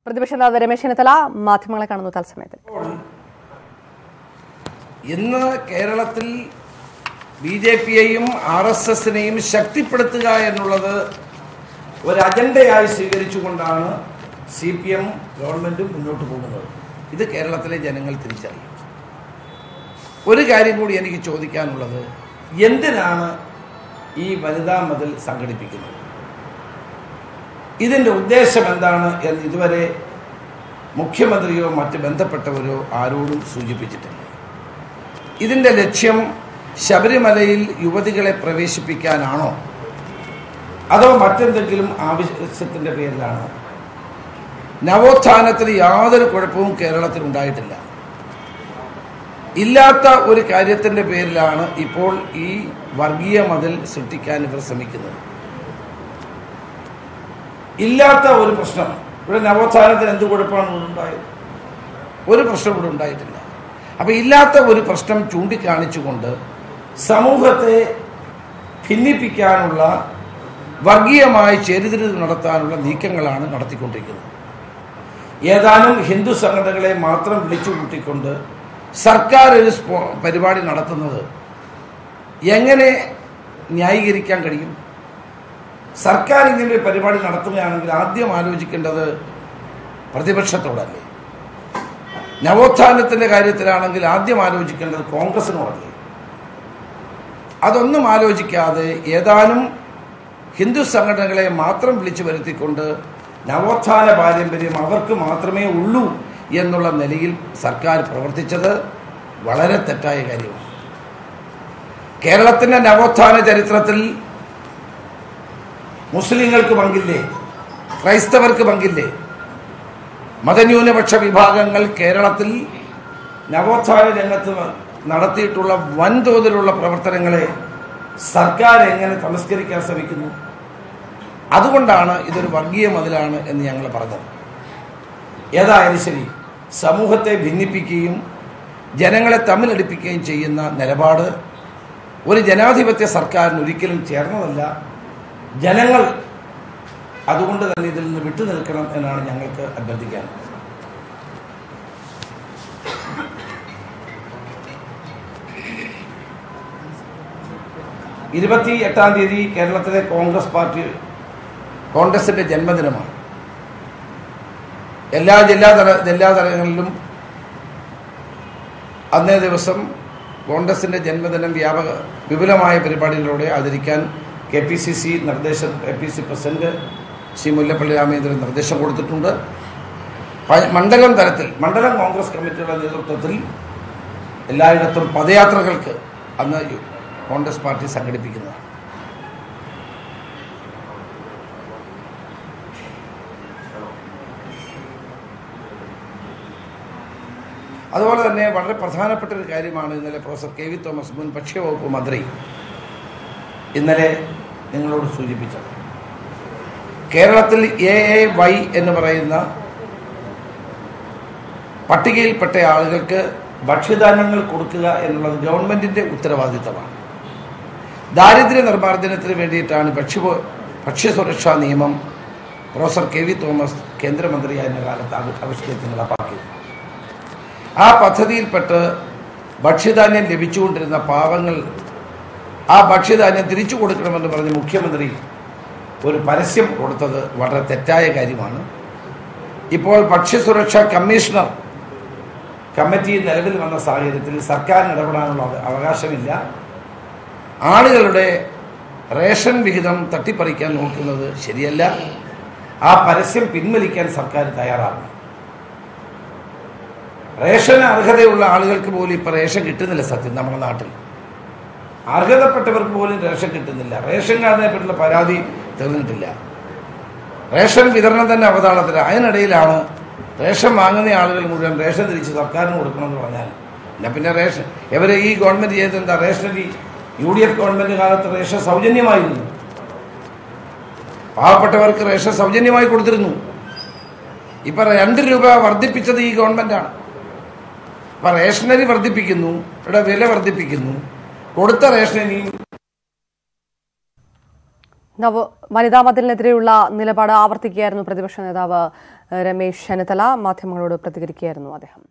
പ്രതിപക്ഷ നേതാവ് രമേശ് ചെന്നിത്തല മാധ്യമങ്ങളെ കാണുന്നു തത്സമയത്തിൽ. ഇന്ന് കേരളത്തിൽ ബിജെപിയെയും ആർഎസ്എസിനെയും ശക്തിപ്പെടുത്തുക എന്നുള്ളത് ഒരു അജണ്ടയായി സ്വീകരിച്ചുകൊണ്ടാണ് സിപിഎം ഗവൺമെന്റും മുന്നോട്ട് പോകുന്നത്. ഇത് കേരളത്തിലെ ജനങ്ങൾ തിരിച്ചറിയും. ഒരു കാര്യം കൂടി എനിക്ക് ചോദിക്കാനുള്ളത്, എന്തിനാണ് ഈ വനിതാ മതിൽ സംഘടിപ്പിക്കുന്നത്? ഇതിൻ്റെ ഉദ്ദേശം എന്താണ് എന്ന് ഇതുവരെ മുഖ്യമന്ത്രിയോ മറ്റ് ബന്ധപ്പെട്ടവരോ ആരോടും സൂചിപ്പിച്ചിട്ടില്ല. ഇതിൻ്റെ ലക്ഷ്യം ശബരിമലയിൽ യുവതികളെ പ്രവേശിപ്പിക്കാനാണോ അതോ മറ്റെന്തെങ്കിലും ആവശ്യത്തിൻ്റെ പേരിലാണോ? നവോത്ഥാനത്തിന് യാതൊരു കുഴപ്പവും കേരളത്തിൽ ഉണ്ടായിട്ടില്ല. ഇല്ലാത്ത ഒരു കാര്യത്തിൻ്റെ പേരിലാണ് ഇപ്പോൾ ഈ വർഗീയ മതിൽ സൃഷ്ടിക്കാൻ ഇവർ ശ്രമിക്കുന്നത്. ഇല്ലാത്ത ഒരു പ്രശ്നം ഇവിടെ നവോത്ഥാനത്തിന് എന്ത് കുഴപ്പമാണ് ഉണ്ടായത്? ഒരു പ്രശ്നം ഇവിടെ ഉണ്ടായിട്ടില്ല. അപ്പം ഇല്ലാത്ത ഒരു പ്രശ്നം ചൂണ്ടിക്കാണിച്ചുകൊണ്ട് സമൂഹത്തെ ഭിന്നിപ്പിക്കാനുള്ള വർഗീയമായ ചേരിതിരിവ് നടത്താനുള്ള നീക്കങ്ങളാണ് നടത്തിക്കൊണ്ടിരിക്കുന്നത്. ഏതാനും ഹിന്ദു സംഘടനകളെ മാത്രം വിളിച്ചു കൂട്ടിക്കൊണ്ട് സർക്കാർ ഒരു പരിപാടി നടത്തുന്നത് എങ്ങനെ ന്യായീകരിക്കാൻ കഴിയും? സർക്കാർ ഇങ്ങനെ ഒരു പരിപാടി നടത്തുകയാണെങ്കിൽ ആദ്യം ആലോചിക്കേണ്ടത് പ്രതിപക്ഷത്തോടല്ലേ? നവോത്ഥാനത്തിൻ്റെ കാര്യത്തിലാണെങ്കിൽ ആദ്യം ആലോചിക്കേണ്ടത് കോൺഗ്രസിനോടല്ലേ? അതൊന്നും ആലോചിക്കാതെ ഏതാനും ഹിന്ദു സംഘടനകളെ മാത്രം വിളിച്ചു വരുത്തിക്കൊണ്ട് നവോത്ഥാന പാരമ്പര്യം അവർക്ക് മാത്രമേ ഉള്ളൂ എന്നുള്ള നിലയിൽ സർക്കാർ പ്രവർത്തിച്ചത് വളരെ തെറ്റായ കാര്യമാണ്. കേരളത്തിൻ്റെ നവോത്ഥാന ചരിത്രത്തിൽ മുസ്ലിങ്ങൾക്ക് പങ്കില്ലേ? ക്രൈസ്തവർക്ക് പങ്കില്ലേ? മതന്യൂനപക്ഷ വിഭാഗങ്ങൾ കേരളത്തിൽ നവോത്ഥാന രംഗത്ത് നടത്തിയിട്ടുള്ള വൻതോതിലുള്ള പ്രവർത്തനങ്ങളെ സർക്കാർ എങ്ങനെ തമസ്കരിക്കാൻ ശ്രമിക്കുന്നു? അതുകൊണ്ടാണ് ഇതൊരു വർഗീയ മതിലാണ് എന്ന് ഞങ്ങൾ പറഞ്ഞത്. ഏതായാലും ശരി, സമൂഹത്തെ ഭിന്നിപ്പിക്കുകയും ജനങ്ങളെ തമ്മിലടിപ്പിക്കുകയും ചെയ്യുന്ന നിലപാട് ഒരു ജനാധിപത്യ സർക്കാരിന് ഒരിക്കലും ചേർന്നതല്ല. ജനങ്ങൾ അതുകൊണ്ട് തന്നെ ഇതിൽ നിന്ന് വിട്ടുനിൽക്കണം എന്നാണ് ഞങ്ങൾക്ക് അഭ്യർത്ഥിക്കാനുള്ളത്. തീയതി കേരളത്തിലെ കോൺഗ്രസിന്റെ ജന്മദിനമാണ്. എല്ലാ ജില്ലാതലങ്ങളിലും അന്നേ ദിവസം കോൺഗ്രസിന്റെ ജന്മദിനം വിപുലമായ പരിപാടികളോടെ ആചരിക്കാൻ KPCC പ്രസിഡന്റ് ശ്രീ മുല്ലപ്പള്ളി രാമചന്ദ്രൻ നിർദ്ദേശം കൊടുത്തിട്ടുണ്ട്. മണ്ഡലം തലത്തിൽ മണ്ഡലം കോൺഗ്രസ് കമ്മിറ്റിയുടെ നേതൃത്വത്തിൽ എല്ലായിടത്തും പദയാത്രകൾക്ക് അന്ന് കോൺഗ്രസ് പാർട്ടി സംഘടിപ്പിക്കുന്നതാണ്. അതുപോലെ തന്നെ വളരെ പ്രധാനപ്പെട്ട ഒരു കാര്യമാണ് ഇന്നലെ പ്രൊഫസർ KV തോമസ്, മുൻ ഭക്ഷ്യവകുപ്പ് മന്ത്രി, ഇന്നലെ നിങ്ങളോട് സൂചിപ്പിച്ചത്. കേരളത്തിൽ AAY എന്ന് പറയുന്ന പട്ടികയിൽപ്പെട്ട ആളുകൾക്ക് ഭക്ഷ്യധാന്യങ്ങൾ കൊടുക്കുക എന്നുള്ളത് ഗവൺമെൻറ്റിൻ്റെ ഉത്തരവാദിത്തമാണ്. ദാരിദ്ര്യ നിർമ്മാർജ്ജനത്തിന് വേണ്ടിയിട്ടാണ് ഭക്ഷ്യസുരക്ഷാ നിയമം പ്രൊഫസർ KV തോമസ് കേന്ദ്രമന്ത്രിയായിരുന്ന കാലത്ത് ആവിഷ്കരിച്ച് നടപ്പാക്കിയത്. ആ പദ്ധതിയിൽപ്പെട്ട് ഭക്ഷ്യധാന്യം ലഭിച്ചുകൊണ്ടിരുന്ന പാവങ്ങൾ ആ ഭക്ഷ്യധാന്യം തിരിച്ചു കൊടുക്കണമെന്ന് പറഞ്ഞ് മുഖ്യമന്ത്രി ഒരു പരസ്യം കൊടുത്തത് വളരെ തെറ്റായ കാര്യമാണ്. ഇപ്പോൾ ഭക്ഷ്യസുരക്ഷാ കമ്മീഷണർ കമ്മിറ്റി നിലവിൽ വന്ന സാഹചര്യത്തിൽ സർക്കാരിന് ഇടപെടാനുള്ള അവകാശമില്ല. ആളുകളുടെ റേഷൻ വിഹിതം തട്ടിപ്പറിക്കാൻ നോക്കുന്നത് ശരിയല്ല. ആ പരസ്യം പിൻവലിക്കാൻ സർക്കാർ തയ്യാറാണ്. റേഷന് അർഹതയുള്ള ആളുകൾക്ക് പോലും ഇപ്പോൾ റേഷൻ കിട്ടുന്നില്ല. സത്യം, നമ്മുടെ നാട്ടിൽ അർഹതപ്പെട്ടവർക്ക് പോലും റേഷൻ കിട്ടുന്നില്ല. റേഷൻ കാർഡിനെപ്പറ്റിയുള്ള പരാതി തീർന്നിട്ടില്ല. റേഷൻ വിതരണം തന്നെ അവതാളത്തില്ല. അതിനിടയിലാണ് റേഷൻ വാങ്ങുന്ന ആളുകൾ മുഴുവൻ റേഷൻ തിരിച്ച് സർക്കാരിന് കൊടുക്കണമെന്ന് പറഞ്ഞാൽ പിന്നെ റേഷൻ ഇവരെ ഈ ഗവൺമെൻറ് ചെയ്തെന്താ? റേഷനറി UDF ഗവൺമെൻറ് കാലത്ത് റേഷൻ സൗജന്യമായിരുന്നു. പാവപ്പെട്ടവർക്ക് റേഷൻ സൗജന്യമായി കൊടുത്തിരുന്നു. ഇപ്പം 2 രൂപ വർദ്ധിപ്പിച്ചത് ഈ ഗവൺമെൻറ്റാണ്. ഇപ്പം റേഷനറി വർദ്ധിപ്പിക്കുന്നു, ഇവിടെ വില വർദ്ധിപ്പിക്കുന്നു, കൊടുത്ത റേഷനറിയും വനിതാ മതിലിനെതിരെയുള്ള നിലപാട് ആവർത്തിക്കുകയായിരുന്നു പ്രതിപക്ഷ നേതാവ് രമേശ് ചെന്നിത്തല. മാധ്യമങ്ങളോട് പ്രതികരിക്കുകയായിരുന്നു അദ്ദേഹം.